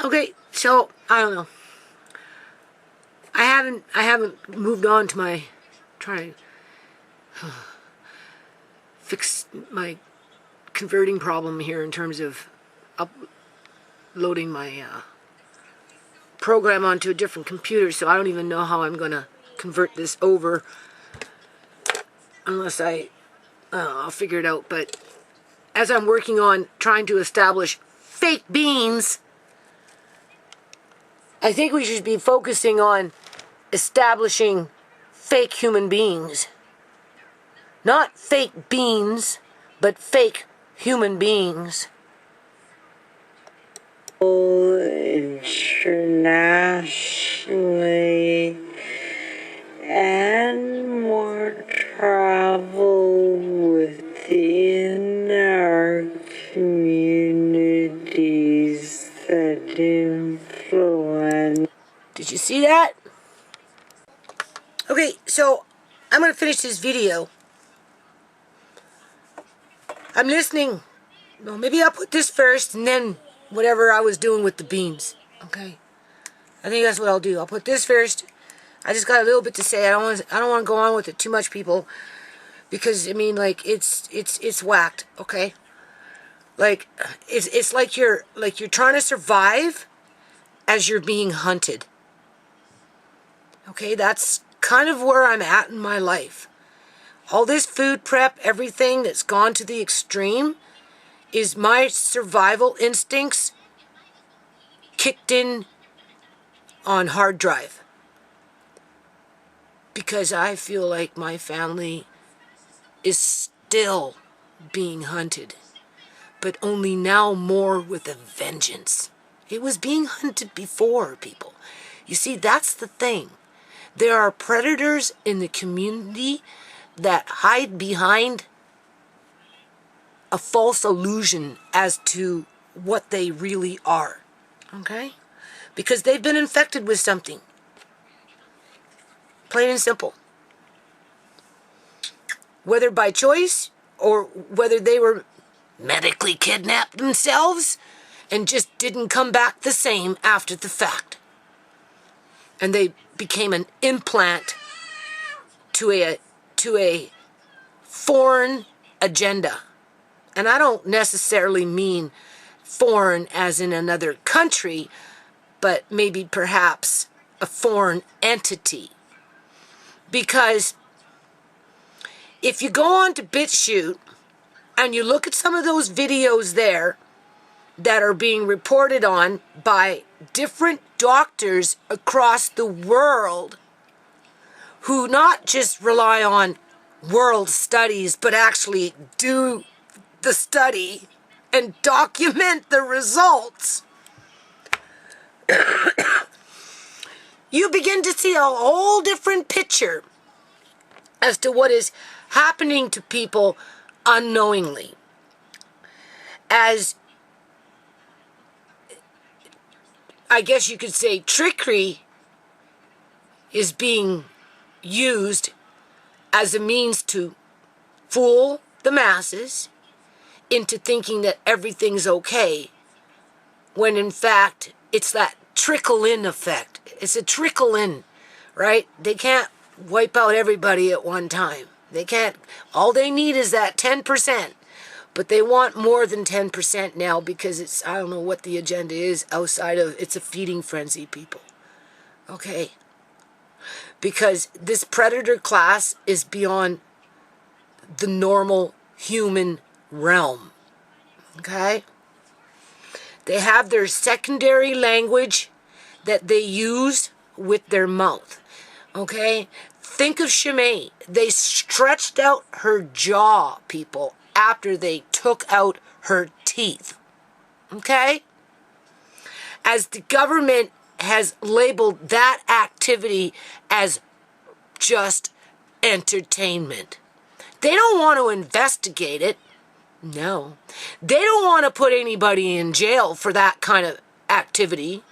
Okay, so I don't know. I haven't moved on to my trying to fix my converting problem here in terms of uploading my program onto a different computer. So I don't even know how I'm gonna convert this over unless I'll figure it out. But as I'm working on trying to establish fake beans, I think we should be focusing on establishing fake human beings. Not fake beans, but fake human beings. Internationally, and more travel within our communities that influence. Did you see that? Okay, so I'm going to finish this video. I'm listening. Well, maybe I'll put this first and then whatever I was doing with the beans. Okay? I think that's what I'll do. I'll put this first. I just got a little bit to say. I don't want to go on with it too much, people, because I mean, like, it's whacked, okay? Like it's like you're trying to survive as you're being hunted. Okay? That's kind of where I'm at in my life. All this food prep, everything that's gone to the extreme, is my survival instincts kicked in on hard drive. Because I feel like my family is still being hunted. But only now more with a vengeance. It was being hunted before, people. You see, that's the thing. There are predators in the community that hide behind a false illusion as to what they really are. Okay? Because they've been infected with something. Plain and simple. Whether by choice or whether they were medically kidnapped themselves and just didn't come back the same after the fact. And they became an implant to a foreign agenda. And I don't necessarily mean foreign as in another country, but maybe perhaps a foreign entity. Because if you go on to BitChute and you look at some of those videos there that are being reported on by different doctors across the world who not just rely on world studies, but actually do the study and document the results, you begin to see a whole different picture as to what is happening to people unknowingly. As, I guess you could say, trickery is being used as a means to fool the masses into thinking that everything's okay, when in fact it's that trickle-in effect. It's a trickle-in, right? They can't wipe out everybody at one time. They can't. All they need is that 10%. But they want more than 10% now because it's, I don't know what the agenda is outside of, it's a feeding frenzy, people. Okay? Because this predator class is beyond the normal human realm. Okay? They have their secondary language that they use with their mouth. Okay? Think of ShaMay. They stretched out her jaw, people, after they took out her teeth. Okay? As the government has labeled that activity as just entertainment. They don't want to investigate it. No. They don't want to put anybody in jail for that kind of activity.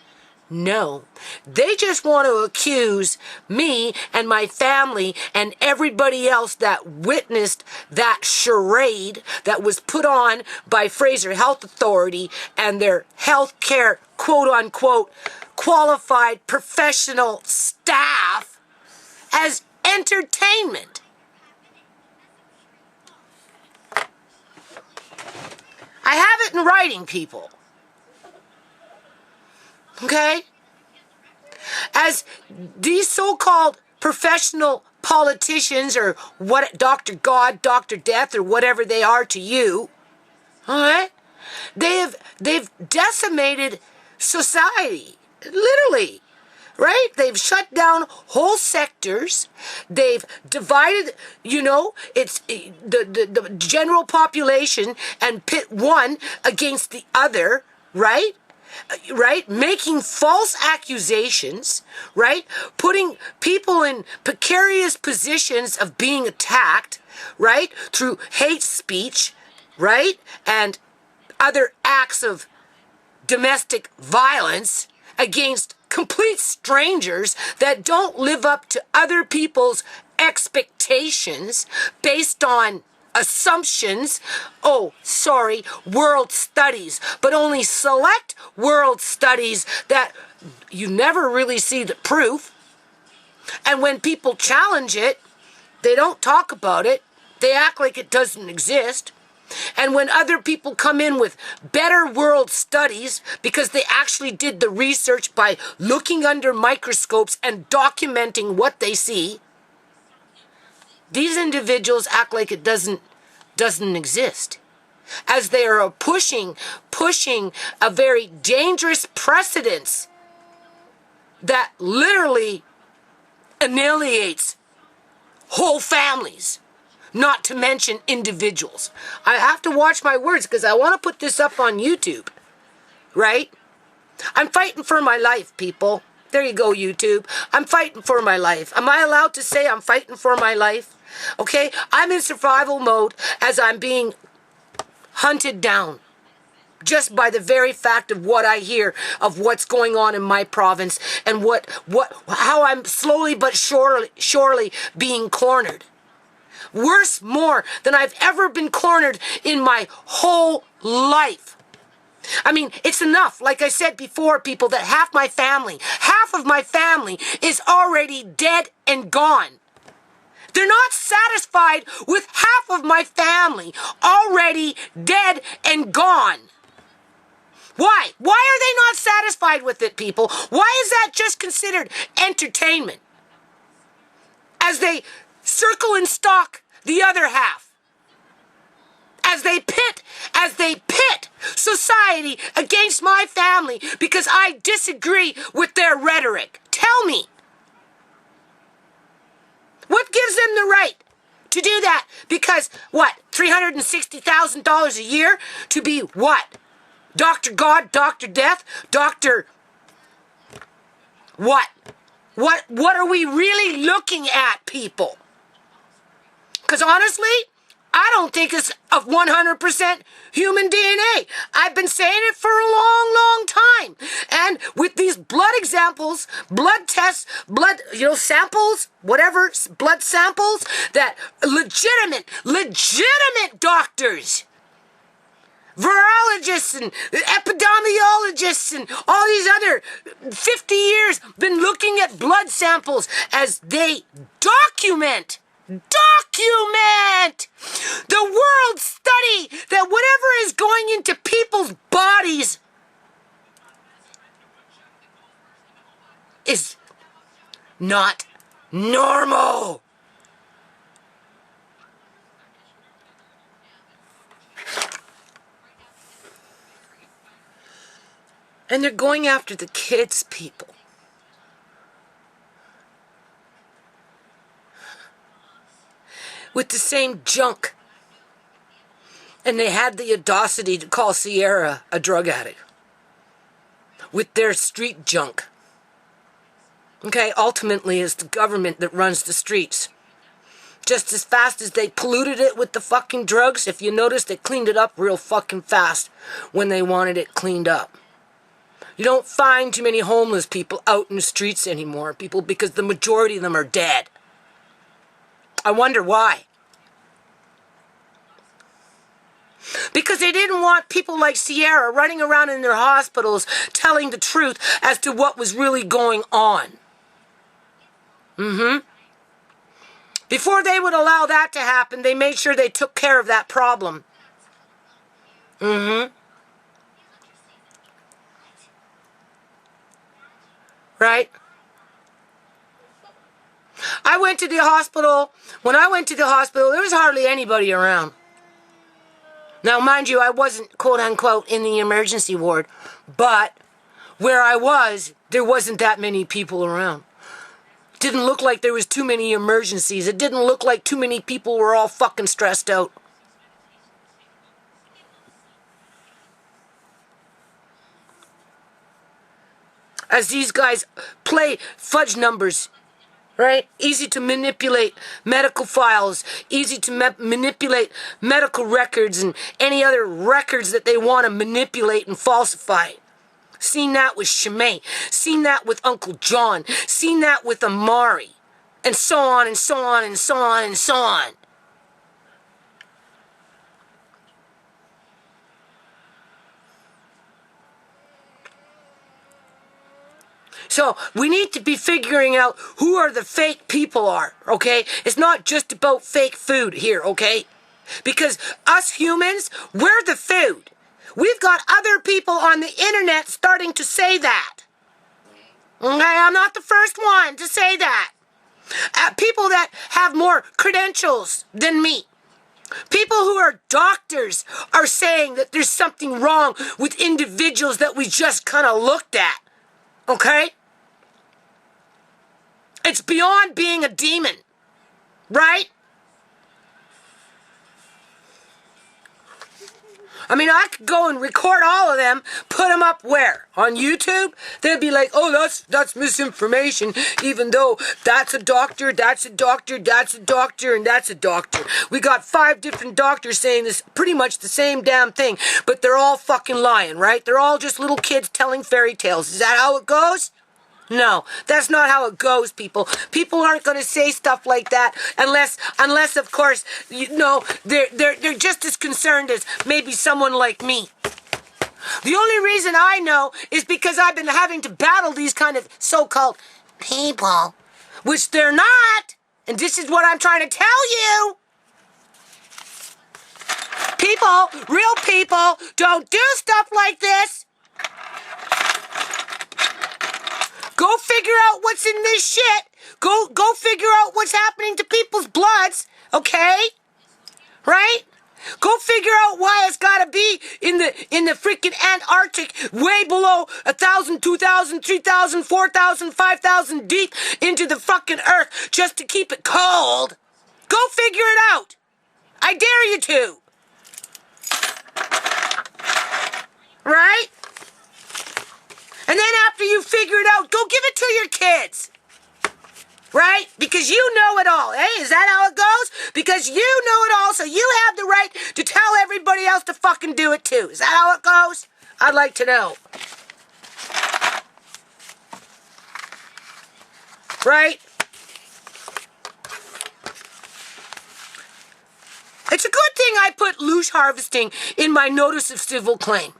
No. They just want to accuse me and my family and everybody else that witnessed that charade that was put on by Fraser Health Authority and their healthcare quote-unquote qualified professional staff as entertainment. I have it in writing, people. Okay? As these so-called professional politicians, or what, Dr. God, Dr. Death, or whatever they are to you, all right? They've decimated society, literally, right? They've shut down whole sectors. They've divided, it's the general population and pit one against the other, right? Right? Making false accusations, right? Putting people in precarious positions of being attacked, right? Through hate speech, right? And other acts of domestic violence against complete strangers that don't live up to other people's expectations based on assumptions. World studies, but only select world studies that you never really see the proof. And when people challenge it, they don't talk about it. They act like it doesn't exist. And when other people come in with better world studies, because they actually did the research by looking under microscopes and documenting what they see, these individuals act like it doesn't exist, as they are pushing a very dangerous precedence that literally annihilates whole families, not to mention individuals. I have to watch my words because I want to put this up on YouTube, right? I'm fighting for my life, people. There you go, YouTube. I'm fighting for my life. Am I allowed to say I'm fighting for my life? Okay? I'm in survival mode as I'm being hunted down just by the very fact of what I hear of what's going on in my province and how I'm slowly but surely being cornered. Worse more than I've ever been cornered in my whole life. I mean, it's enough, like I said before, people, that half of my family is already dead and gone. They're not satisfied with half of my family already dead and gone. Why? Why are they not satisfied with it, people? Why is that just considered entertainment? As they circle and stalk the other half. As they pit society against my family because I disagree with their rhetoric. Tell me. What gives them the right to do that? Because, what, $360,000 a year to be what? Dr. God, Dr. Death, Dr. What? What are we really looking at, people? Because honestly, I don't think it's of 100% human DNA. I've been saying it for a long, long time. And with these blood examples, blood tests, samples, whatever, blood samples, that legitimate doctors, virologists and epidemiologists and all these other 50 years been looking at blood samples as they document the world study that whatever is going into people's bodies is not normal. And they're going after the kids, people. With the same junk. And they had the audacity to call Ciera a drug addict. With their street junk. Okay, ultimately it's the government that runs the streets. Just as fast as they polluted it with the fucking drugs, if you notice, they cleaned it up real fucking fast when they wanted it cleaned up. You don't find too many homeless people out in the streets anymore, people, because the majority of them are dead. I wonder why. Because they didn't want people like Ciera running around in their hospitals telling the truth as to what was really going on. Before they would allow that to happen, they made sure they took care of that problem. Right? I went to the hospital. When I went to the hospital, there was hardly anybody around. Now, mind you, I wasn't, quote unquote, in the emergency ward, but where I was, there wasn't that many people around. It didn't look like there was too many emergencies. It didn't look like too many people were all fucking stressed out. As these guys play fudge numbers, right? Easy to manipulate medical files, easy to manipulate medical records and any other records that they want to manipulate and falsify. Seen that with ShaMay, seen that with Uncle John, seen that with Amari, and so on and so on and so on and so on. So we need to be figuring out who are the fake people are, okay? It's not just about fake food here, okay? Because us humans, we're the food. We've got other people on the internet starting to say that. Okay, I'm not the first one to say that. People that have more credentials than me. People who are doctors are saying that there's something wrong with individuals that we just kind of looked at. Okay? It's beyond being a demon, right? I mean, I could go and record all of them, put them up where? On YouTube? They'd be like, oh, that's misinformation, even though that's a doctor, that's a doctor, that's a doctor, and that's a doctor. We got 5 different doctors saying this, pretty much the same damn thing, but they're all fucking lying, right? They're all just little kids telling fairy tales. Is that how it goes? No, that's not how it goes, people. People aren't going to say stuff like that unless of course, you know, they're just as concerned as maybe someone like me. The only reason I know is because I've been having to battle these kind of so-called people, which they're not. And this is what I'm trying to tell you. People, real people, don't do stuff like this. Go figure out what's in this shit. Go figure out what's happening to people's bloods, okay? Right? Go figure out why it's gotta be in the freaking Antarctic, way below 1,000, 2,000, 3,000, 4,000, 5,000 deep into the fucking earth just to keep it cold. Go figure it out. I dare you to. Right? And then after you figure it out, go give it to your kids. Right? Because you know it all. Hey, is that how it goes? Because you know it all, so you have the right to tell everybody else to fucking do it too. Is that how it goes? I'd like to know. Right? It's a good thing I put loosh harvesting in my notice of civil claim.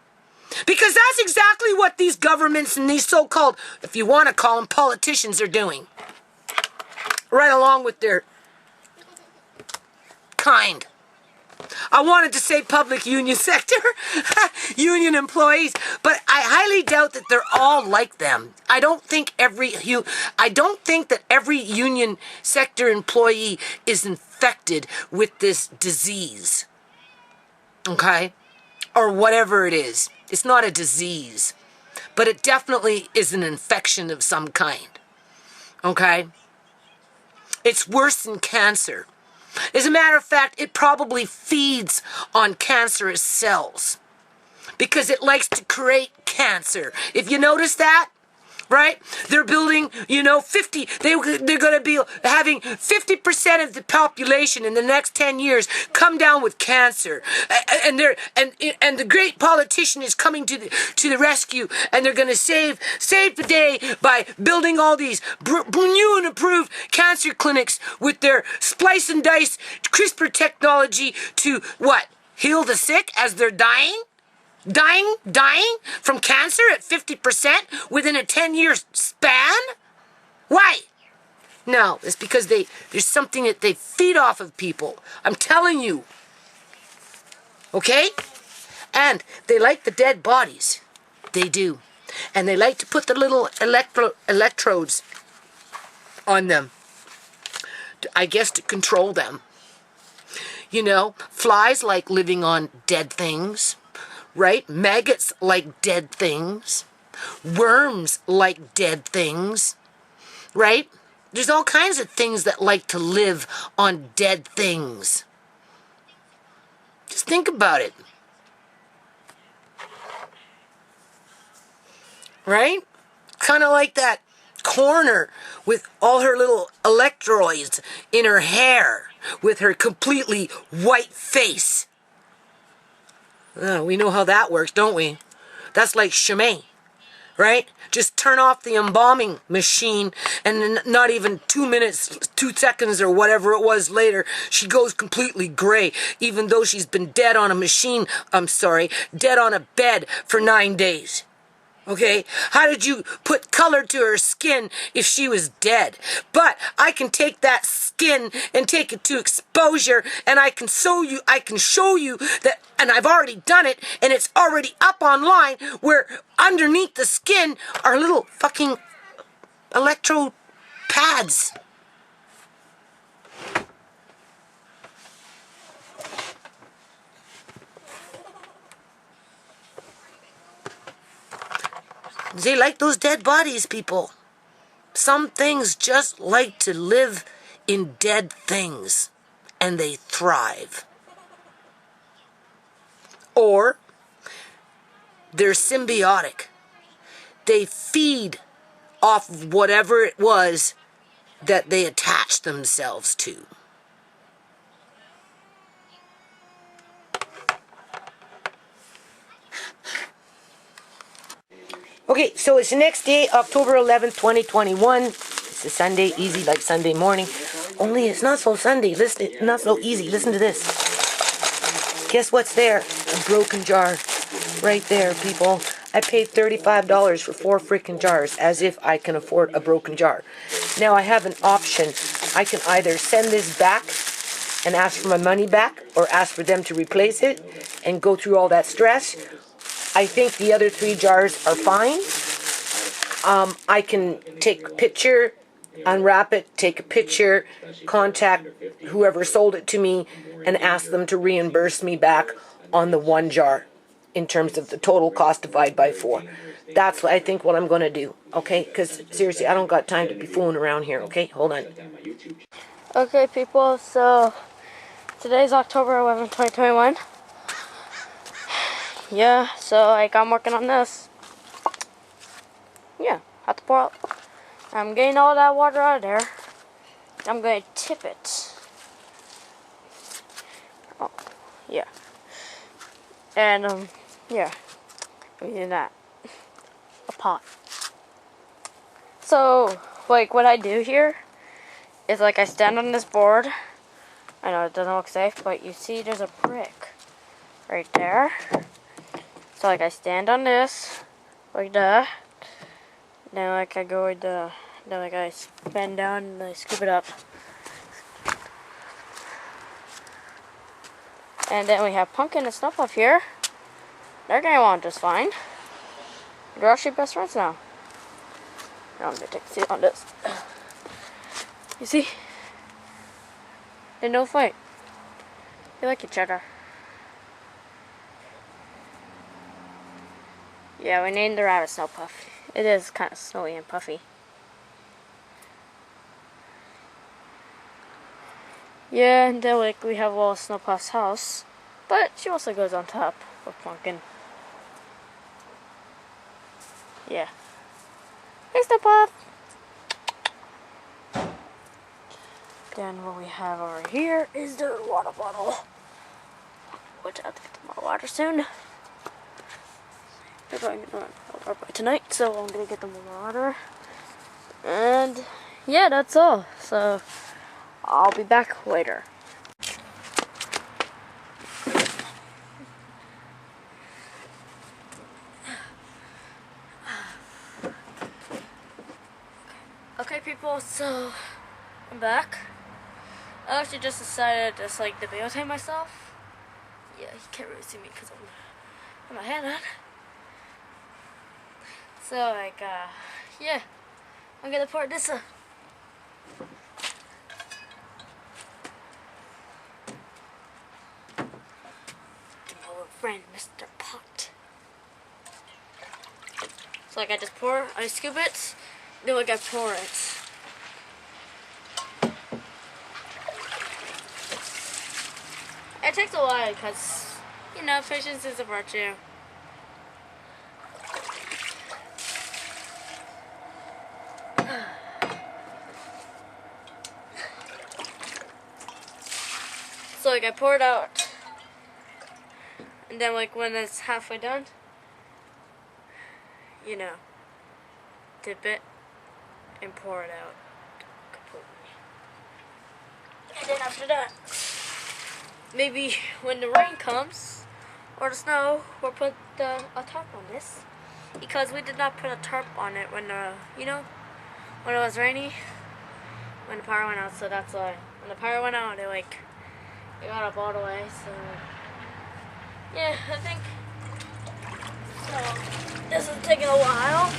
Because that's exactly what these governments and these so-called, if you want to call them, politicians are doing. Right along with their kind. I wanted to say public union sector, union employees, but I highly doubt that they're all like them. I don't think that every union sector employee is infected with this disease. Okay? Or whatever it is. It's not a disease, but it definitely is an infection of some kind. Okay? It's worse than cancer. As a matter of fact, it probably feeds on cancerous cells because it likes to create cancer. If you notice that, right? They're building, 50. They're going to be having 50% of the population in the next 10 years come down with cancer, and the great politician is coming to the rescue, and they're going to save the day by building all these new and approved cancer clinics with their splice and dice CRISPR technology to what? heal the sick as they're dying from cancer at 50% within a 10-year span? Why? No, it's because there's something that they feed off of people. I'm telling you. Okay? And they like the dead bodies. They do. And they like to put the little electrodes on them. I guess to control them. You know, flies like living on dead things, right? Maggots like dead things. Worms like dead things, right? There's all kinds of things that like to live on dead things. Just think about it. Right? Kind of like that corner with all her little electrodes in her hair with her completely white face. We know how that works, don't we? That's like ShaMay, right? Just turn off the embalming machine and not even 2 minutes, 2 seconds or whatever it was later, she goes completely gray, even though she's been dead on dead on a bed for 9 days. Okay? How did you put color to her skin if she was dead? But I can take that skin and take it to exposure, and I can show you that, and I've already done it, and it's already up online, where underneath the skin are little fucking electrode pads. They like those dead bodies, people. Some things just like to live in dead things, and they thrive. Or they're symbiotic. They feed off of whatever it was that they attach themselves to. Okay, so it's the next day, October 11th, 2021. It's a Sunday, easy like Sunday morning. Only it's not so Sunday, listen, not so easy. Listen to this. Guess what's there? A broken jar. Right there, people. I paid $35 for 4 freaking jars, as if I can afford a broken jar. Now I have an option. I can either send this back and ask for my money back, or ask for them to replace it and go through all that stress. I think the other 3 jars are fine. I can take a picture, unwrap it, take a picture, contact whoever sold it to me, and ask them to reimburse me back on the 1 jar in terms of the total cost divided by 4. That's what I think what I'm going to do, okay? Because seriously, I don't got time to be fooling around here, okay? Hold on. Okay, people, so today's October 11th, 2021. Yeah, so I'm working on this. Yeah, have to pour out. I'm getting all that water out of there. I'm going to tip it. Oh, yeah. And, yeah. I'm using that. A pot. So, what I do here is, I stand on this board. I know it doesn't look safe, but you see there's a brick right there. So, I stand on this, like that. Then, I go with then, I bend down and I scoop it up. And then we have Pumpkin and Snuff up here. They're getting along just fine. They're actually best friends now. Now I'm gonna take a seat on this. You see? They no fight. They like each other. Yeah, we named the rabbit Snow Puff. It is kind of snowy and puffy. Yeah, and then we have all Snow Puff's house. But she also goes on top of Pumpkin. Yeah. Hey, Snow Puff! Then what we have over here is the water bottle. Which I have to get some more water soon. They're going to run by tonight, so I'm gonna get them more water. And yeah, that's all. So I'll be back later. people, so I'm back. I actually just decided to just like to videotape myself. Yeah, you can't really see me because I'm my hand on. So like yeah, I'm gonna pour this up. Our friend Mr. Pot. So like I scoop it, then like I pour it. It takes a while because, you know, patience is a virtue. So like I pour it out, and then like when it's halfway done, you know, dip it and pour it out completely. And then after that, maybe when the rain comes or the snow, we'll put a tarp on this, because we did not put a tarp on it when you know, when it was rainy, when the power went out. So that's why when the power went out, it got up all the way. So yeah, I think so. This is taking a while.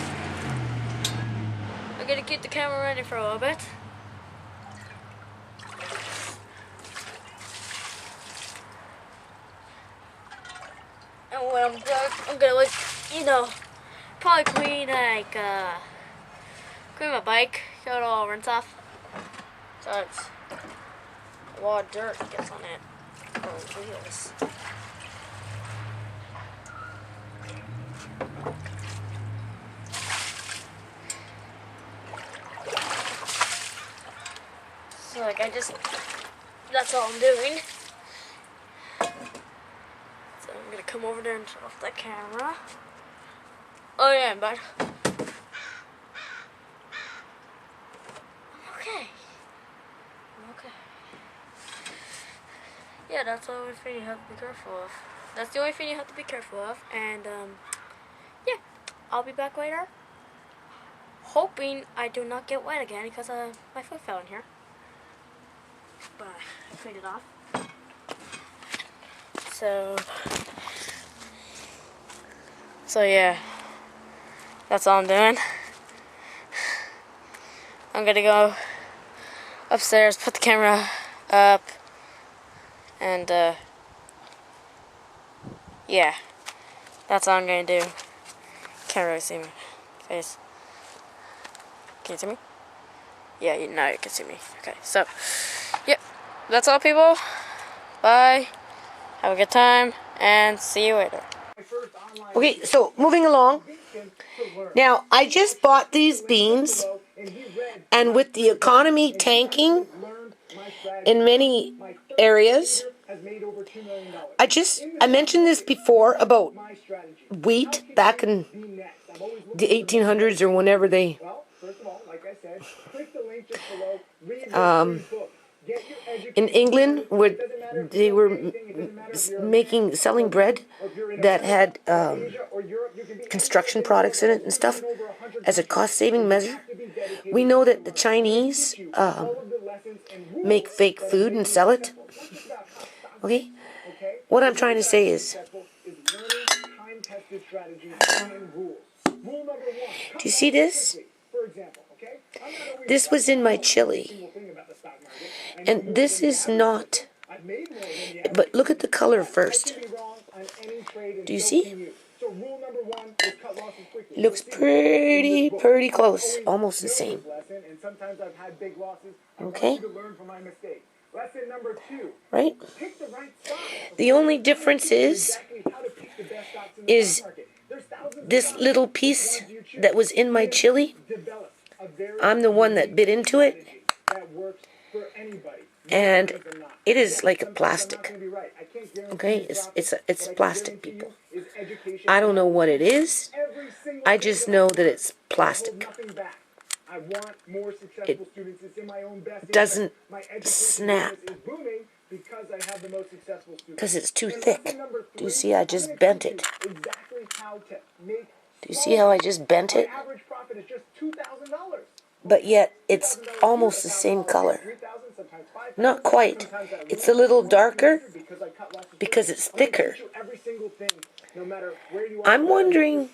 I'm gonna keep the camera running for a little bit. And when I'm done, I'm gonna like, you know, probably clean my bike, get it all rinse off. So it's a lot of dirt gets on it. Oh, wheels. So like that's all I'm doing. So I'm gonna come over there and turn off that camera. Oh yeah, I'm back. I'm okay. Yeah, that's the only thing you have to be careful of. That's the only thing you have to be careful of. And yeah, I'll be back later. Hoping I do not get wet again because my foot fell in here. But I cleaned it off. So yeah, that's all I'm doing. I'm gonna go upstairs, put the camera up, and yeah, that's all I'm gonna do. Can't really see my face. Can you see me? Yeah, now you can see me. Okay, so yep, that's all, people. Bye. Have a good time, and see you later. Okay, so moving along. Now, I just bought these beans, and with the economy tanking in many areas, I mentioned this before about wheat back in the 1800s or whenever they in England, where they were selling bread that had construction products in it and stuff as a cost-saving measure. We know that the Chinese make fake food and sell it. Okay? What I'm trying to say is, do you see this? This was in my chili. And this is not, but look at the color first. Do you see? It looks pretty close, almost the same. Okay? Right? The only difference is this little piece that was in my chili, I'm the one that bit into it, and it is like a plastic. Okay? It's plastic, people. I don't know what it is. I just know that it's plastic. It doesn't snap because it's too thick. Do you see? I just bent it. Do you see how I just bent it? but yet it's almost the same color. Not quite. It's a little darker because it's thicker. I'm wondering,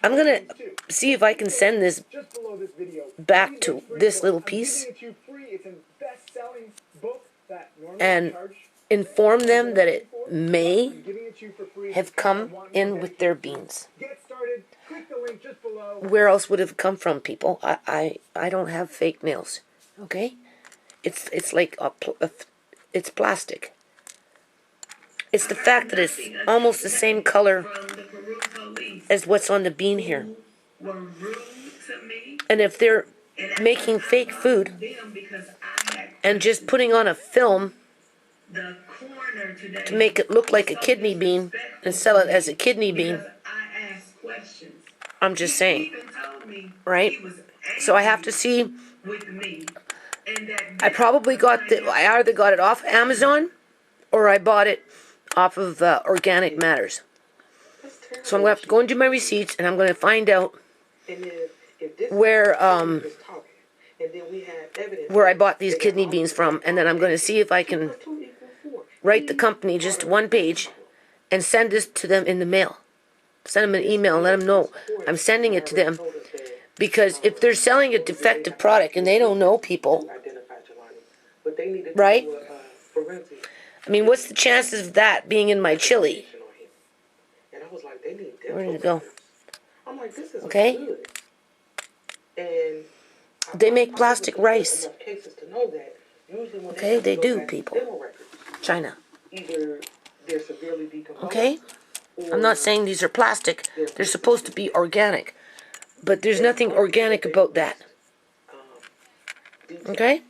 I'm going to see if I can send this back to this little piece and inform them that it may have come in with their beans. Where else would it have come from, people? I don't have fake nails. Okay? It's like it's plastic. It's the fact that it's almost the same color as what's on the bean here. And if they're making fake food and just putting on a film to make it look like a kidney bean and sell it as a kidney bean, I'm just saying, right? So I have to see. I probably I either got it off Amazon or I bought it off of Organic Matters. So I'm going to have to go and do my receipts, and I'm going to find out where I bought these kidney beans from, and then I'm going to see if I can write the company just one page and send this to them in the mail. Send them an email and let them know I'm sending it to them, because if they're selling a defective product and they don't know people, right? I mean, what's the chances of that being in my chili? Where did it go? Okay? They make plastic rice. Okay, they do, people. China. Okay? I'm not saying these are plastic. They're supposed to be organic. But there's nothing organic about that. Okay?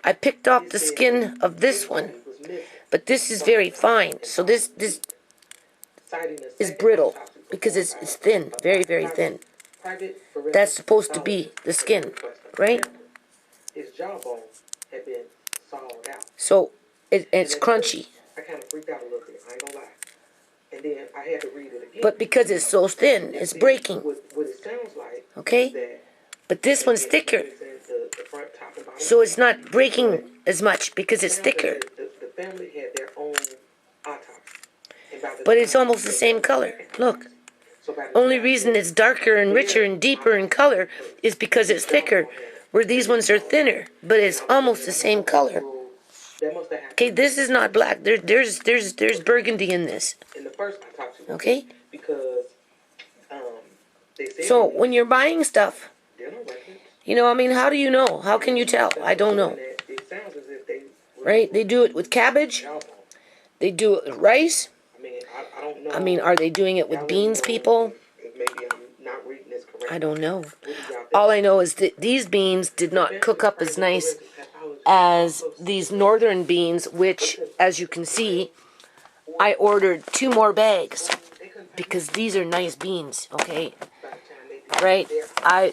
I picked off the skin of this one, but this is very fine. So this is brittle because it's thin, very, very thin. That's supposed to be the skin, right? So it's crunchy. But because it's so thin, it's breaking. Okay? But this one's thicker. So it's not breaking as much because it's thicker. But it's almost the same color. Look. Only reason it's darker and richer and deeper in color is because it's thicker, where these ones are thinner, but it's almost the same color. Okay, this is not black. There's burgundy in this. Okay? So when you're buying stuff, you know, I mean, how do you know? How can you tell? I don't know. Right? They do it with cabbage. They do it with rice. I mean, are they doing it with beans, people? I don't know. All I know is that these beans did not cook up as nice as these northern beans, which, as you can see, I ordered 2 more bags because these are nice beans, okay? Right?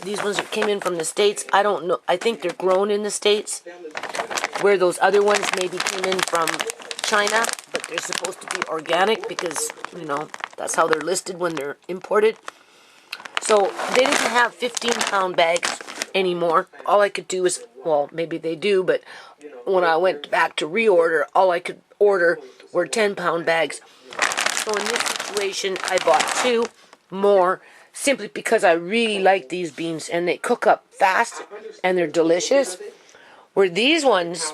These ones came in from the States. I don't know. I think they're grown in the States, where those other ones maybe came in from China, but they're supposed to be organic because, you know, that's how they're listed when they're imported. So they didn't have 15-pound bags anymore. All I could do is, well, maybe they do, but when I went back to reorder, all I could order were 10-pound bags. So in this situation, I bought 2 more simply because I really like these beans, and they cook up fast, and they're delicious. Where these ones,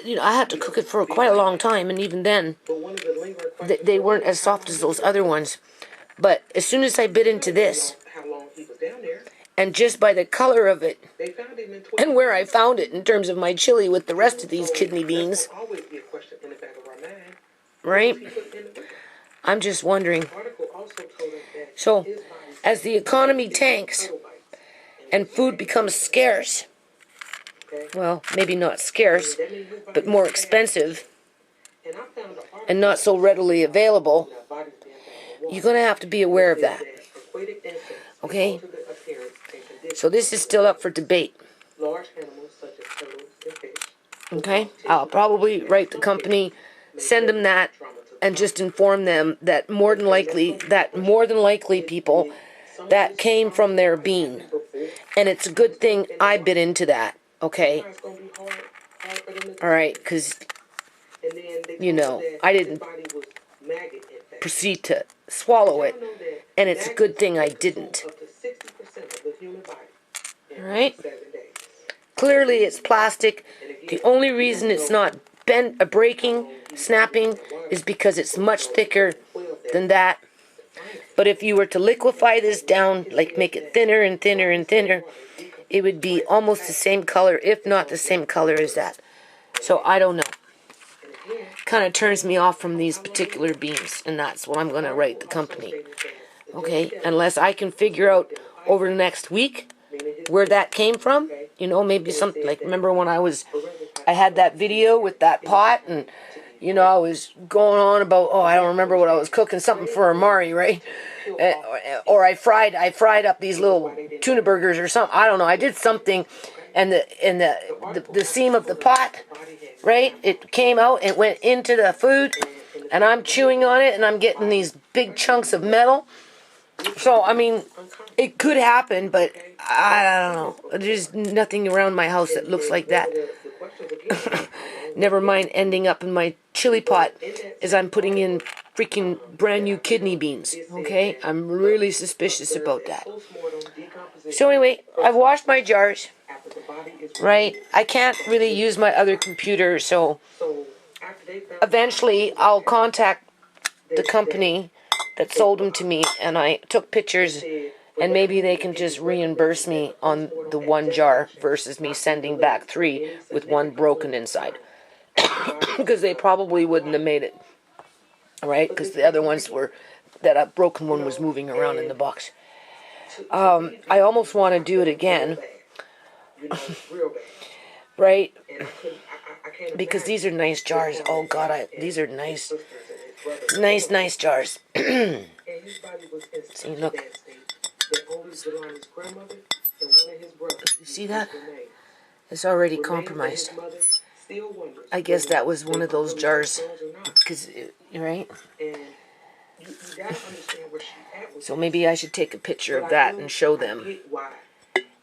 you know, I had to cook it for quite a long time, and even then, they weren't as soft as those other ones. But as soon as I bit into this, and just by the color of it, and where I found it in terms of my chili with the rest of these kidney beans, right? I'm just wondering. So, as the economy tanks and food becomes scarce, well, maybe not scarce, but more expensive and not so readily available, you're going to have to be aware of that. Okay? So this is still up for debate. Okay? I'll probably write the company, send them that, and just inform them that more than likely people, that came from their bean. And it's a good thing I bit into that, okay? Alright, because, you know, I didn't proceed to swallow it, and it's a good thing I didn't. Alright? Clearly it's plastic. The only reason it's not breaking, snapping, is because it's much thicker than that. But if you were to liquefy this down, like make it thinner and thinner and thinner, it would be almost the same color, if not the same color as that. So I don't know. Kind of turns me off from these particular beans, and that's what I'm going to write the company. Okay, unless I can figure out over the next week where that came from. You know, maybe something like, remember when I had that video with that pot, and you know, I was going on about, I don't remember what I was cooking, something for Amari, right? Or I fried up these little tuna burgers or something. I don't know. I did something, and the seam of the pot, right? It came out, it went into the food, and I'm chewing on it, and I'm getting these big chunks of metal. So, I mean, it could happen, but I don't know. There's nothing around my house that looks like that. Never mind ending up in my chili pot as I'm putting in freaking brand new kidney beans. Okay? I'm really suspicious about that. So anyway, I've washed my jars. Right? I can't really use my other computer, so eventually I'll contact the company that sold them to me, and I took pictures, and maybe they can just reimburse me on the one jar versus me sending back 3 with one broken inside. Because they probably wouldn't have made it. Right? Because the other ones were, that broken one was moving around in the box. I almost want to do it again. Right? Because these are nice jars. Oh God, these are nice. Nice jars. See, look. You see that? It's already compromised. I guess that was one of those jars. Right? So maybe I should take a picture of that and show them.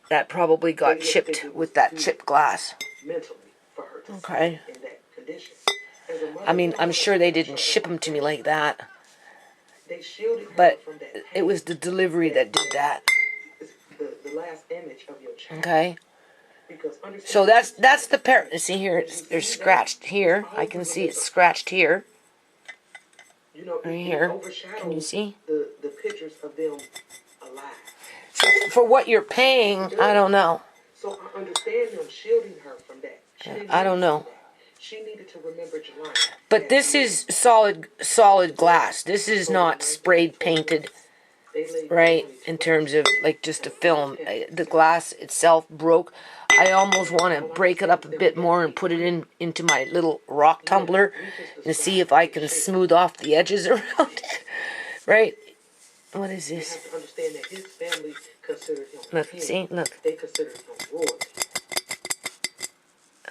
That probably got chipped with that chipped glass. Okay. I mean, I'm sure they didn't ship them to me like that. But it was the delivery that did that. Okay. So that's the pair. See here, there's scratched here. I can see it's scratched here. Right here. Can you see? The pictures of them alive. So for what you're paying, I don't know. So I understand them shielding her from that. I don't know. She needed to remember July. But this is solid glass. This is not sprayed painted, right? In terms of like just a film. The glass itself broke. I almost want to break it up a bit more and put it into my little rock tumbler and see if I can smooth off the edges around it. Right? What is this? Look, see? Look.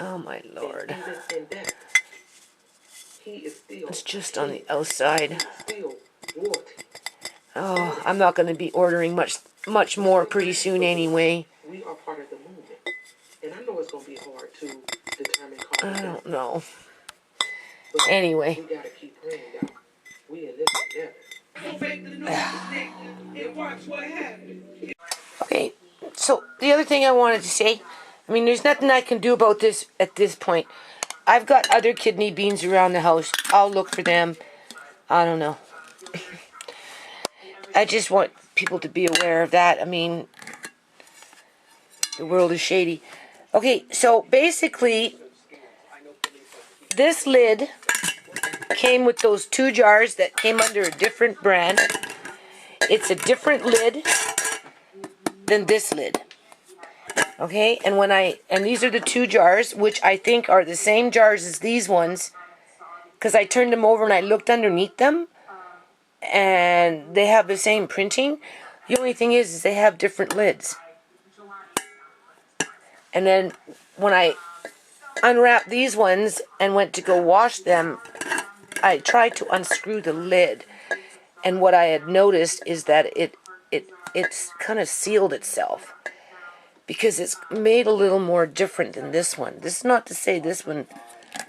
Oh my Lord. It's just on the outside. Oh, I'm not going to be ordering much more pretty soon anyway. We are part of the movement. And I know it's going to be hard to determine cause. I don't know. Anyway. We got to keep praying, y'all. We in this together. Okay, so the other thing I wanted to say, I mean, there's nothing I can do about this at this point. I've got other kidney beans around the house. I'll look for them. I don't know. I just want people to be aware of that. I mean, the world is shady. Okay, so basically, this lid came with those 2 jars that came under a different brand. It's a different lid than this lid. Okay, and these are the 2 jars, which I think are the same jars as these ones, because I turned them over and I looked underneath them, and they have the same printing. The only thing is they have different lids. And then when I unwrapped these ones and went to go wash them, I tried to unscrew the lid, and what I had noticed is that it's kind of sealed itself, because it's made a little more different than this one. This is not to say this one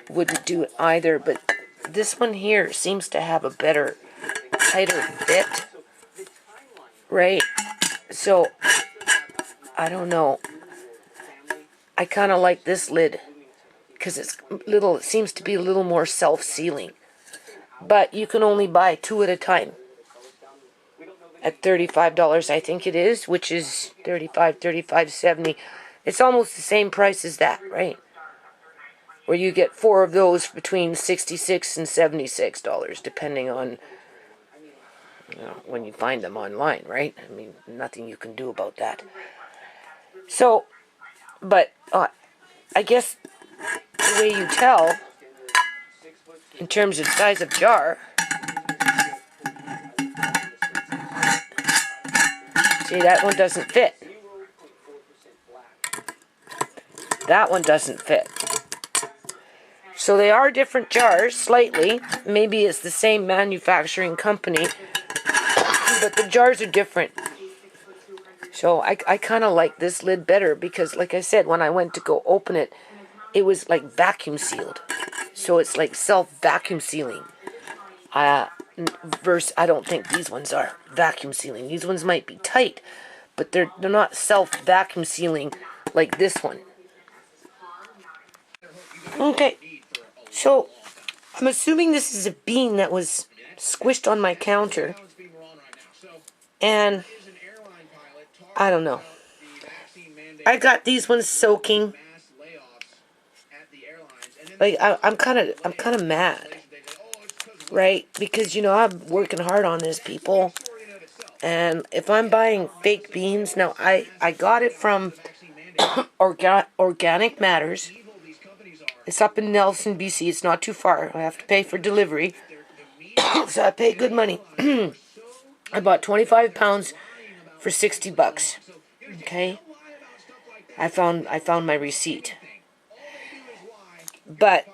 wouldn't do it either, but this one here seems to have a better, tighter fit, right? So, I don't know. I kind of like this lid, because it seems to be a little more self-sealing. But you can only buy 2 at a time. At $35, I think it is, which is $35.70. It's almost the same price as that, right? Where you get 4 of those between $66 and $76, depending on, when you find them online, right? I mean, nothing you can do about that. So, but I guess the way you tell, in terms of size of jar, see, that one doesn't fit. That one doesn't fit. So they are different jars, slightly. Maybe it's the same manufacturing company, but the jars are different. So I kind of like this lid better, because, like I said, when I went to go open it, it was like vacuum sealed. So it's like self-vacuum sealing. I don't think these ones are vacuum sealing. These ones might be tight, but they're not self-vacuum sealing like this one. Okay, so I'm assuming this is a bean that was squished on my counter, and I don't know. I got these ones soaking. Like, I'm kind of mad, right? Because, I'm working hard on this, people. And if I'm buying fake beans, now I got it from Organic Matters. It's up in Nelson, BC. It's not too far. I have to pay for delivery. So I pay good money. I bought 25 pounds for $60. Okay? I found my receipt. But,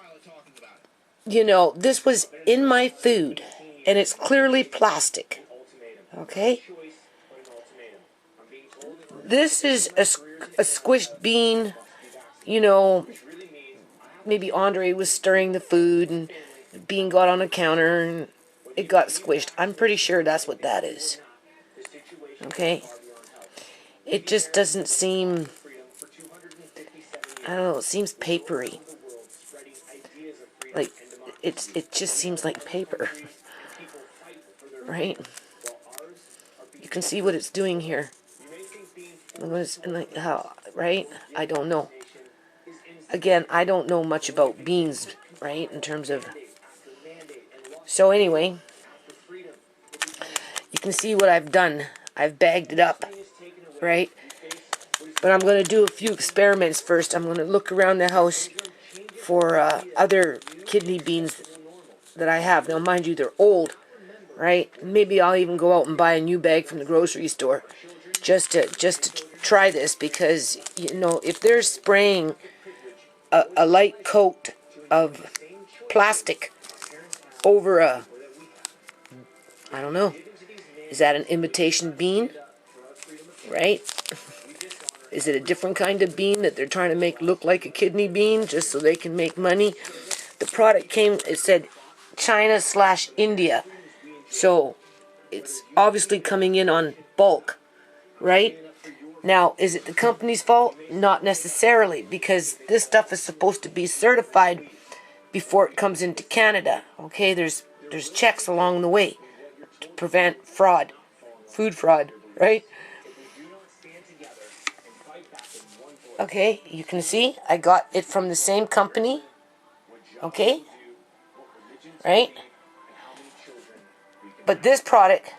this was in my food, and it's clearly plastic. Okay? This is a squished bean. Maybe Andre was stirring the food, and the bean got on the counter, and it got squished. I'm pretty sure that's what that is. Okay? It just doesn't seem, I don't know, it seems papery. Like, it just seems like paper. Right? You can see what it's doing here. And like how, right? I don't know. Again, I don't know much about beans, right? In terms of... So anyway, you can see what I've done. I've bagged it up, right? But I'm going to do a few experiments first. I'm going to look around the house for other kidney beans that I have. Now, mind you, they're old, right? Maybe I'll even go out and buy a new bag from the grocery store just to try this, because, if they're spraying a light coat of plastic over I don't know, is that an imitation bean, right? Is it a different kind of bean that they're trying to make look like a kidney bean just so they can make money? The product came, it said China/India. So it's obviously coming in on bulk, right? Now, is it the company's fault? Not necessarily, because this stuff is supposed to be certified before it comes into Canada. Okay, there's checks along the way to prevent fraud, food fraud, right? Okay, you can see I got it from the same company. Okay, right? But this product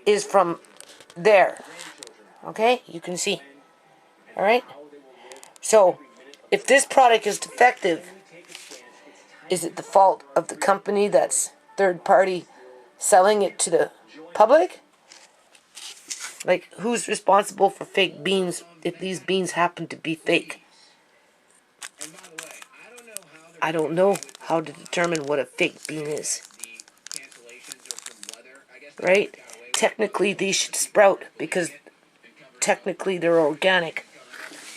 is from there. Okay, you can see. All right. So, if this product is defective, is it the fault of the company that's third party selling it to the public? Like, who's responsible for fake beans if these beans happen to be fake? I don't know how to determine what a fake bean is. Right? Technically, these should sprout because technically they're organic.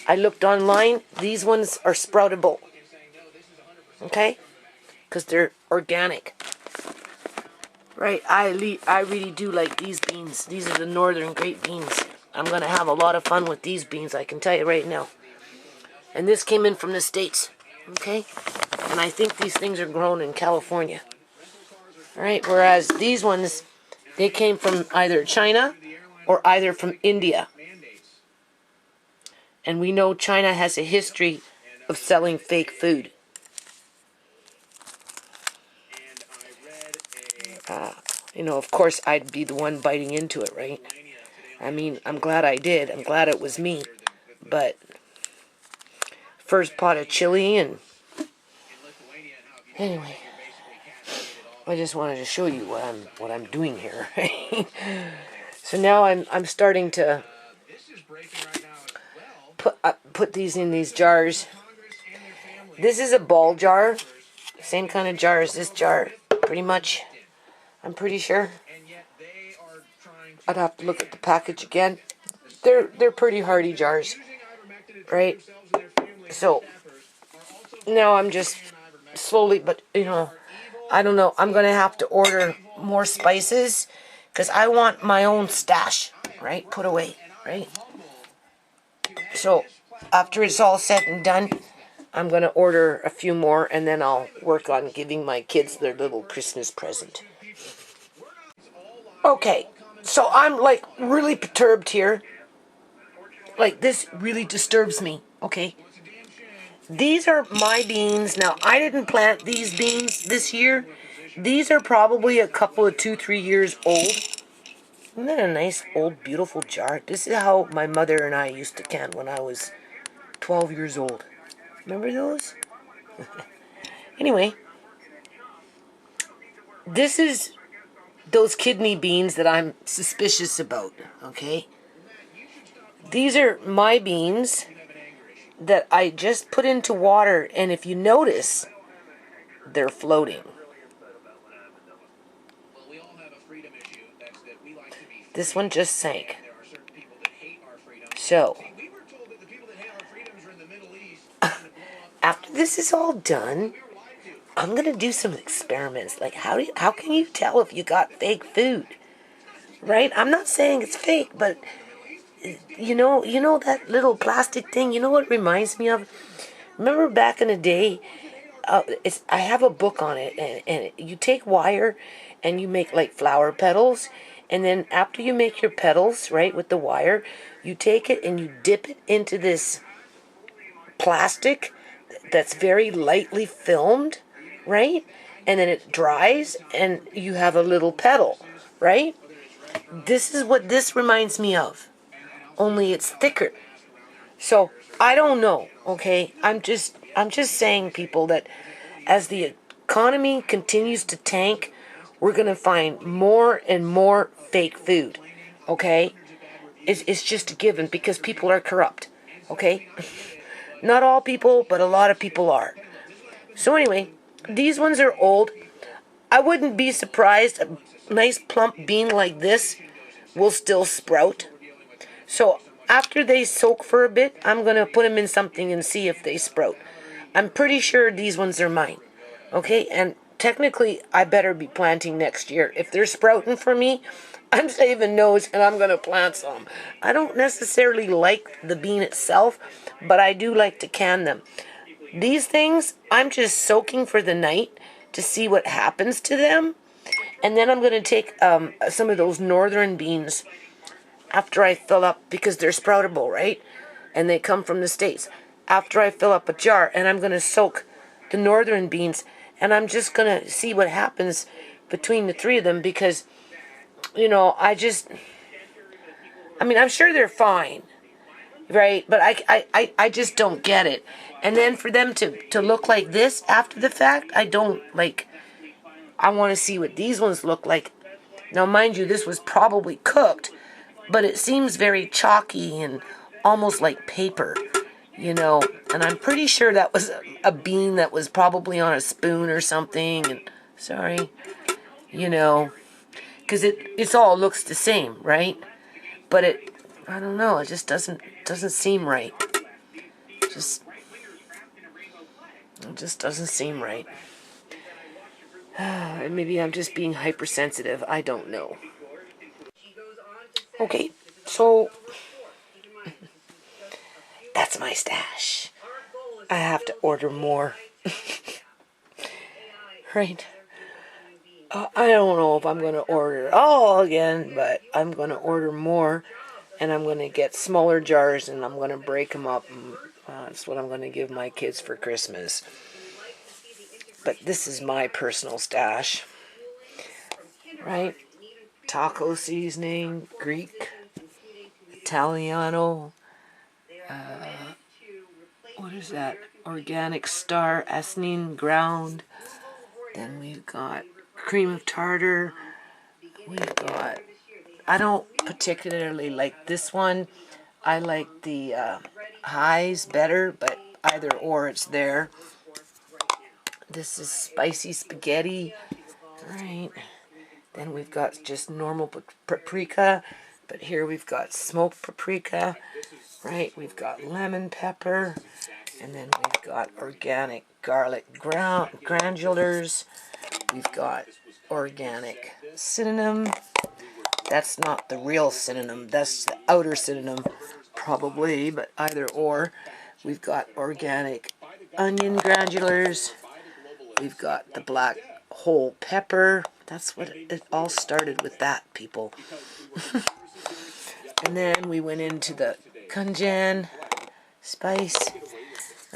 I looked online. These ones are sproutable. Okay? Because they're organic. Right? I really do like these beans. These are the northern great beans. I'm going to have a lot of fun with these beans, I can tell you right now. And this came in from the States. Okay? And I think these things are grown in California. Alright? Whereas these ones, they came from either China or either from India. And we know China has a history of selling fake food. You know, of course, I'd be the one biting into it, right? I mean, I'm glad I did. I'm glad it was me. But first pot of chili and... Anyway, I just wanted to show you what I'm doing here. So now I'm starting to put these in these jars. This is a ball jar, same kind of jar as this jar, pretty much. I'm pretty sure. I'd have to look at the package again. They're pretty hardy jars, right? So now I'm just slowly, but you know, I don't know. I'm gonna have to order more spices because I want my own stash, right? Put away, right? So after it's all said and done, I'm gonna order a few more, and then I'll work on giving my kids their little Christmas present. Okay, so I'm like really perturbed here. Like this really disturbs me, okay? These are my beans. Now, I didn't plant these beans this year. These are probably a couple of 2-3 years old. Isn't that a nice old beautiful jar? This is how my mother and I used to can when I was 12 years old. Remember those? Anyway, this is those kidney beans that I'm suspicious about, okay? These are my beans that I just put into water, and if you notice, they're floating. This one just sank. So, after this is all done, I'm going to do some experiments. Like, how can you tell if you got fake food? Right? I'm not saying it's fake, but you know that little plastic thing? You know what it reminds me of? Remember back in the day, I have a book on it, and you take wire and you make like flower petals, and then after you make your petals, right, with the wire, you take it and you dip it into this plastic that's very lightly filmed, right? And then it dries and you have a little petal, right? This is what this reminds me of, only it's thicker. So I don't know, okay? I'm just saying, people, that as the economy continues to tank, we're gonna find more and more fake food, okay? It's just a given because people are corrupt, okay? Not all people, but a lot of people are. So anyway, these ones are old. I wouldn't be surprised a nice plump bean like this will still sprout. So after they soak for a bit, I'm going to put them in something and see if they sprout. I'm pretty sure these ones are mine. Okay, and technically I better be planting next year. If they're sprouting for me, I'm saving those and I'm going to plant some. I don't necessarily like the bean itself, but I do like to can them. These things, I'm just soaking for the night to see what happens to them. And then I'm going to take some of those northern beans after I fill up, because they're sproutable, right? And they come from the States. After I fill up a jar, and I'm going to soak the northern beans, and I'm just going to see what happens between the three of them, because, you know, I'm sure they're fine, right? But I just don't get it. And then for them to look like this after the fact, I don't like. I want to see what these ones look like. Now, mind you, this was probably cooked, but it seems very chalky and almost like paper. you know, and I'm pretty sure that was a bean that was probably on a spoon or something. And sorry, you know, because it's all looks the same, right? But I don't know, it just doesn't seem right. Just It just doesn't seem right. And maybe I'm just being hypersensitive. I don't know. Okay, so that's my stash. I have to order more. Right? I don't know if I'm going to order it all again, but I'm going to order more. And I'm going to get smaller jars and I'm going to break them up. And, that's what I'm going to give my kids for Christmas. But this is my personal stash. Right? Taco seasoning, Greek, Italiano, what is that? Organic star, Asnine ground. Then we've got cream of tartar. We've got, I don't particularly like this one. I like the highs better, but either or it's there. This is spicy spaghetti. Right. Then we've got just normal paprika, but here we've got smoked paprika. Right, we've got lemon pepper, and then we've got organic garlic granulars. We've got organic cinnamon. That's not the real cinnamon, that's the outer cinnamon, probably, but either or. We've got organic onion granulars. We've got the black whole pepper. That's what it all started with, that, people. And then we went into the cajun spice,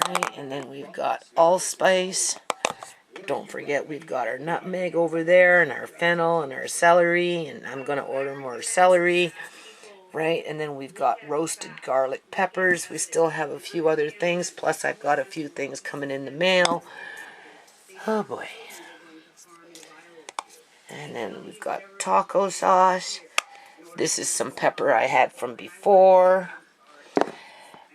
right? And then we've got allspice. Don't forget we've got our nutmeg over there and our fennel and our celery, and I'm going to order more celery, right? And then we've got roasted garlic peppers. We still have a few other things, plus I've got a few things coming in the mail. Oh boy. And then we've got taco sauce. This is some pepper I had from before.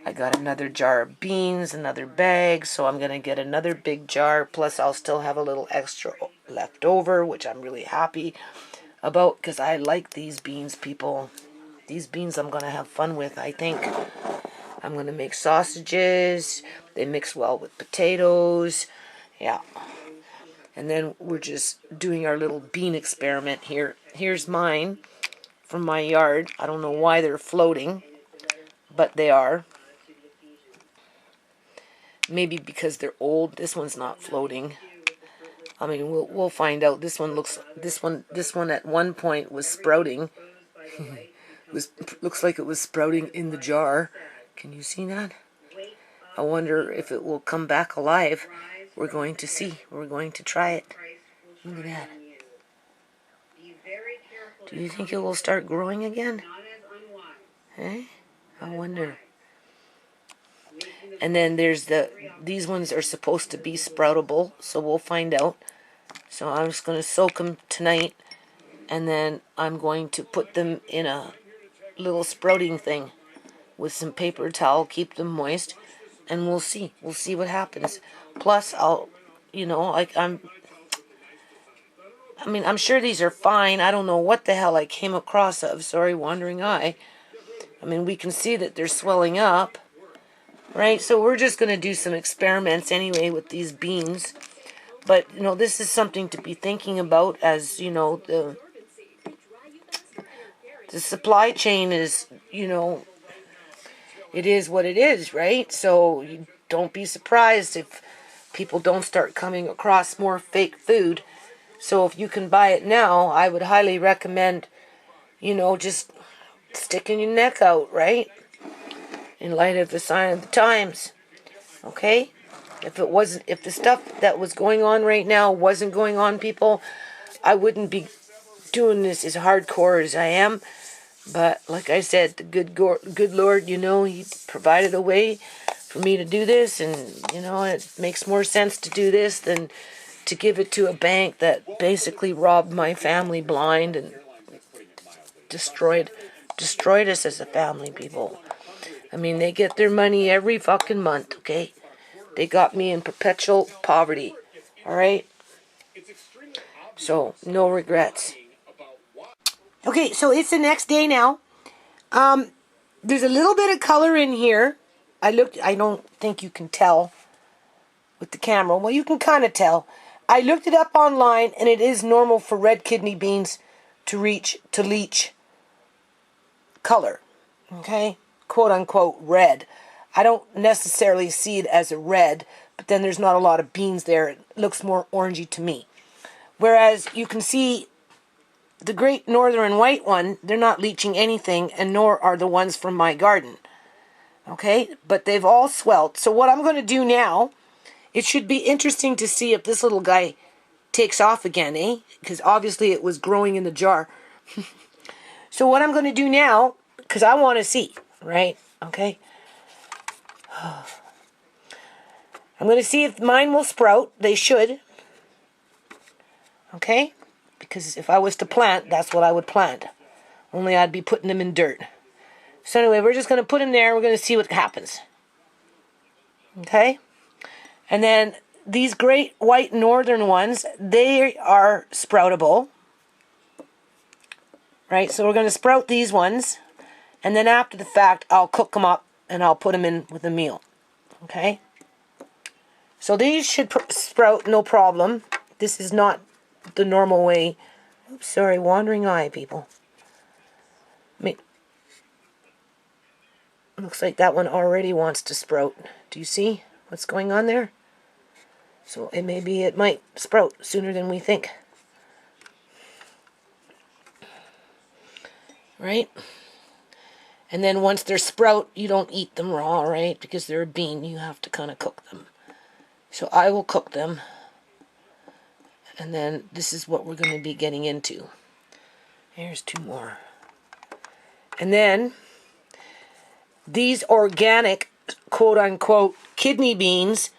I got another jar of beans, another bag, so I'm going to get another big jar, plus I'll still have a little extra left over, which I'm really happy about, because I like these beans, people. These beans I'm going to have fun with, I think. I'm going to make sausages. They mix well with potatoes. Yeah. And then we're just doing our little bean experiment here. Here's mine from my yard. I don't know why they're floating, but they are. Maybe because they're old. This one's not floating. I mean, we'll find out. This one at one point was sprouting. Looks like it was sprouting in the jar. Can you see that? I wonder if it will come back alive. We're going to see. We're going to try it. Look at that. Do you think it will start growing again? Eh? I wonder. And then there's these ones are supposed to be sproutable, so we'll find out. So I'm just going to soak them tonight, and then I'm going to put them in a little sprouting thing with some paper towel, keep them moist, and we'll see. We'll see what happens. Plus, I'm sure these are fine. I don't know what the hell I came across of. Sorry, wandering eye. I mean, we can see that they're swelling up. Right, so we're just going to do some experiments anyway with these beans. But, this is something to be thinking about, as, the supply chain is, it is what it is, right? So you don't be surprised if people don't start coming across more fake food. So if you can buy it now, I would highly recommend, just sticking your neck out, right? In light of the sign of the times. Okay? If the stuff that was going on right now wasn't going on, people, I wouldn't be doing this as hardcore as I am. But like I said, the good Lord, He provided a way for me to do this, and it makes more sense to do this than to give it to a bank that basically robbed my family blind and destroyed us as a family, people. I mean, they get their money every fucking month, okay? They got me in perpetual poverty, all right? So, no regrets. Okay, so it's the next day now. There's a little bit of color in here. I don't think you can tell with the camera. Well, you can kind of tell. I looked it up online, and it is normal for red kidney beans to leach color. Okay? Quote unquote red. I don't necessarily see it as a red, but then there's not a lot of beans there. It looks more orangey to me. Whereas you can see the Great Northern White one, they're not leaching anything, and nor are the ones from my garden. Okay? But they've all swelled. So what I'm going to do now, it should be interesting to see if this little guy takes off again, eh? Because obviously it was growing in the jar. So what I'm going to do now, because I want to see, right? Okay? I'm going to see if mine will sprout. They should. Okay? Because if I was to plant, that's what I would plant. Only I'd be putting them in dirt. So anyway, we're just going to put them there. We're going to see what happens. Okay? And then these great white northern ones, they are sproutable. Right? So we're going to sprout these ones. And then after the fact, I'll cook them up and I'll put them in with a meal. Okay? So these should sprout no problem. This is not the normal way. Oops, sorry, wandering eye, people. Looks like that one already wants to sprout. Do you see what's going on there? So it might sprout sooner than we think. Right? And then once they're sprout, you don't eat them raw, right? Because they're a bean, you have to kind of cook them. So I will cook them. And then this is what we're going to be getting into. Here's two more. And then these organic, quote unquote, kidney beans,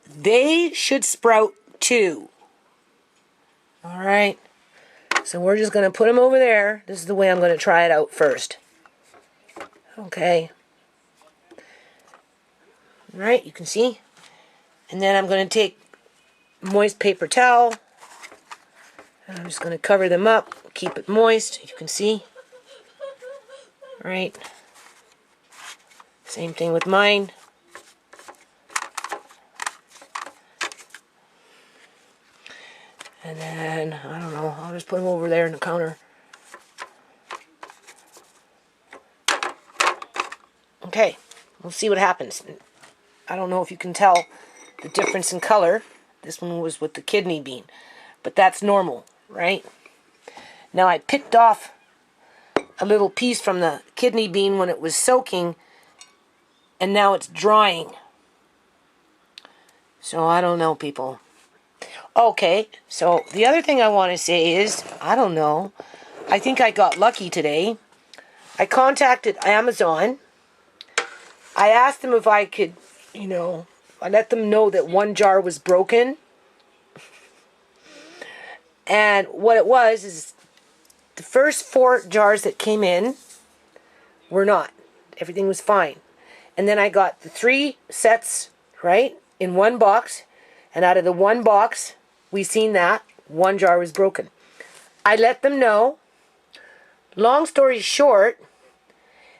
they should sprout too. All right. So we're just going to put them over there. This is the way I'm going to try it out first. Okay. All right, you can see. And then I'm going to take moist paper towel. And I'm just going to cover them up. Keep it moist. You can see. All right. Same thing with mine. And then, I don't know, I'll just put them over there in the counter. Okay, we'll see what happens. I don't know if you can tell the difference in color. This one was with the kidney bean. But that's normal, right? Now I picked off a little piece from the kidney bean when it was soaking, and now it's drying. So I don't know, people. Okay, so the other thing I want to say is, I don't know, I think I got lucky today. I contacted Amazon. I asked them if I could, I let them know that one jar was broken. And what it was is the first 4 jars that came in were not. Everything was fine. And then I got the 3 sets, right, in one box. And out of the one box, we seen that 1 jar was broken. I let them know. Long story short,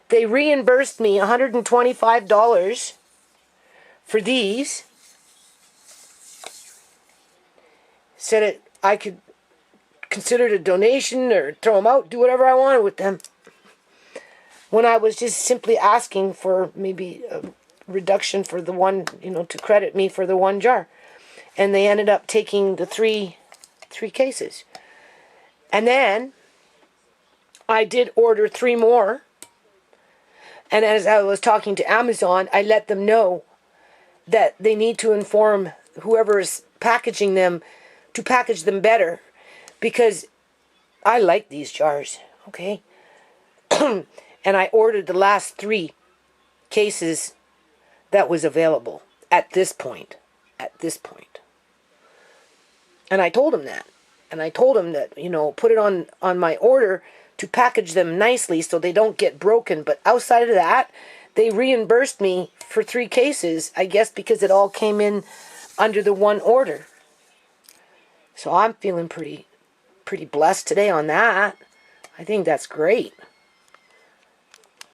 they reimbursed me $125 for these. Said it, I could consider it a donation or throw them out, do whatever I wanted with them. When I was just simply asking for maybe a reduction for the one, to credit me for the 1 jar. And they ended up taking the three cases. And then I did order 3 more. And as I was talking to Amazon, I let them know that they need to inform whoever is packaging them to package them better. Because I like these jars, okay? And I ordered the last 3 cases that was available at this point. And I told him that. And I told him that, put it on my order to package them nicely so they don't get broken. But outside of that, they reimbursed me for 3 cases, I guess because it all came in under the one order. So I'm feeling pretty blessed today on that. I think that's great.